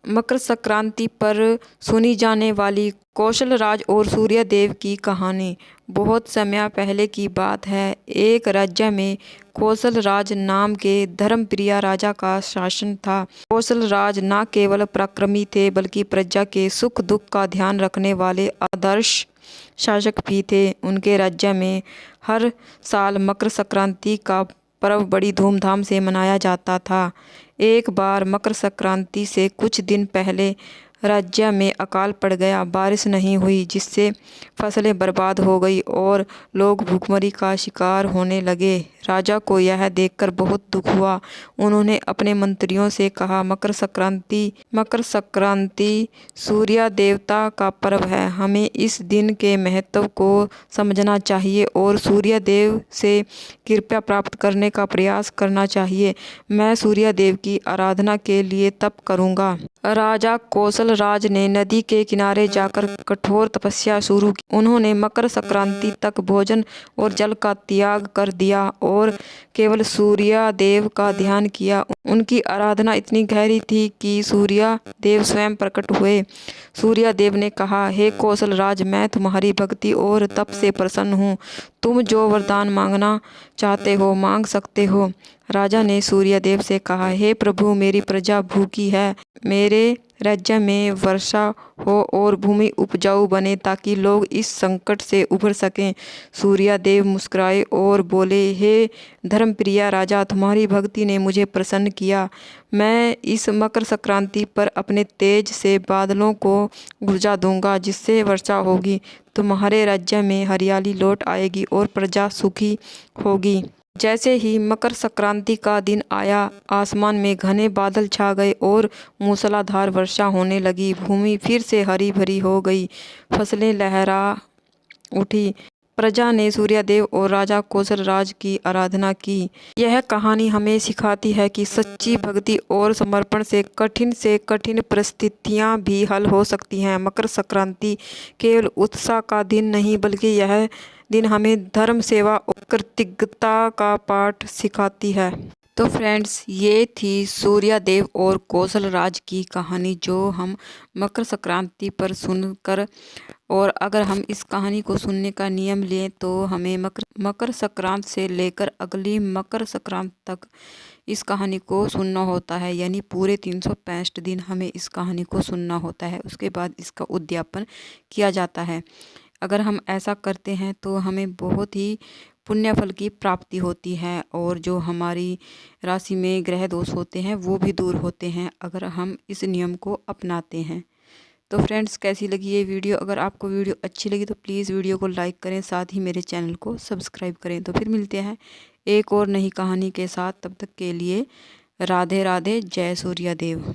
मकर संक्रांति पर सुनी जाने वाली कौशल राज और सूर्यदेव की कहानी बहुत समय पहले की बात है। एक राज्य में कौशल राज नाम के धर्मप्रिय राजा का शासन था। कौशल राज न केवल पराक्रमी थे बल्कि प्रजा के सुख दुख का ध्यान रखने वाले आदर्श शासक भी थे। उनके राज्य में हर साल मकर संक्रांति का पर्व बड़ी धूमधाम से मनाया जाता था। एक बार मकर संक्रांति से कुछ दिन पहले राज्य में अकाल पड़ गया। बारिश नहीं हुई जिससे फसलें बर्बाद हो गई और लोग भूखमरी का शिकार होने लगे। राजा को यह देखकर बहुत दुख हुआ। उन्होंने अपने मंत्रियों से कहा, मकर संक्रांति सूर्य देवता का पर्व है। हमें इस दिन के महत्व को समझना चाहिए और सूर्य देव से कृपा प्राप्त करने का प्रयास करना चाहिए। मैं सूर्य देव की आराधना के लिए तप करूंगा। राजा कौशल राज ने नदी के किनारे जाकर कठोर तपस्या शुरू की। उन्होंने मकर संक्रांति तक भोजन और जल का त्याग कर दिया और केवल सूर्य देव का ध्यान किया। उनकी आराधना इतनी गहरी थी कि सूर्य देव स्वयं प्रकट हुए। सूर्य देव ने कहा, हे कौशल राज, मैं तुम्हारी भक्ति और तप से प्रसन्न हूँ। तुम जो वरदान मांगना चाहते हो मांग सकते हो। राजा ने सूर्य देव से कहा, हे प्रभु, मेरी प्रजा भूखी है। मेरे राज्य में वर्षा हो और भूमि उपजाऊ बने ताकि लोग इस संकट से उभर सकें। सूर्य देव मुस्कुराए और बोले, हे धर्मप्रिय राजा, तुम्हारी भक्ति ने मुझे प्रसन्न किया। मैं इस मकर संक्रांति पर अपने तेज से बादलों को गुर्जा दूंगा जिससे वर्षा होगी। तुम्हारे राज्य में हरियाली लौट आएगी और प्रजा सुखी होगी। जैसे ही मकर संक्रांति का दिन आया, आसमान में घने बादल छा गए और मूसलाधार वर्षा होने लगी। भूमि फिर से हरी भरी हो गई, फसलें लहरा उठी। प्रजा ने सूर्यदेव और राजा कौशल राज की आराधना की। यह कहानी हमें सिखाती है कि सच्ची भक्ति और समर्पण से कठिन परिस्थितियां भी हल हो सकती हैं। मकर संक्रांति केवल उत्साह का दिन नहीं बल्कि यह दिन हमें धर्म, सेवा और कृतज्ञता का पाठ सिखाती है। तो फ्रेंड्स, ये थी सूर्यदेव और कौशल राज की कहानी जो हम मकर संक्रांति पर सुनकर, और अगर हम इस कहानी को सुनने का नियम लें तो हमें मकर संक्रांति से लेकर अगली मकर संक्रांति तक इस कहानी को सुनना होता है। यानी पूरे 365 दिन हमें इस कहानी को सुनना होता है। उसके बाद इसका उद्यापन किया जाता है। अगर हम ऐसा करते हैं तो हमें बहुत ही पुण्य फल की प्राप्ति होती है और जो हमारी राशि में ग्रह दोष होते हैं वो भी दूर होते हैं अगर हम इस नियम को अपनाते हैं। तो फ्रेंड्स, कैसी लगी ये वीडियो? अगर आपको वीडियो अच्छी लगी तो प्लीज़ वीडियो को लाइक करें, साथ ही मेरे चैनल को सब्सक्राइब करें। तो फिर मिलते हैं एक और नई कहानी के साथ। तब तक के लिए राधे राधे, जय सूर्यदेव।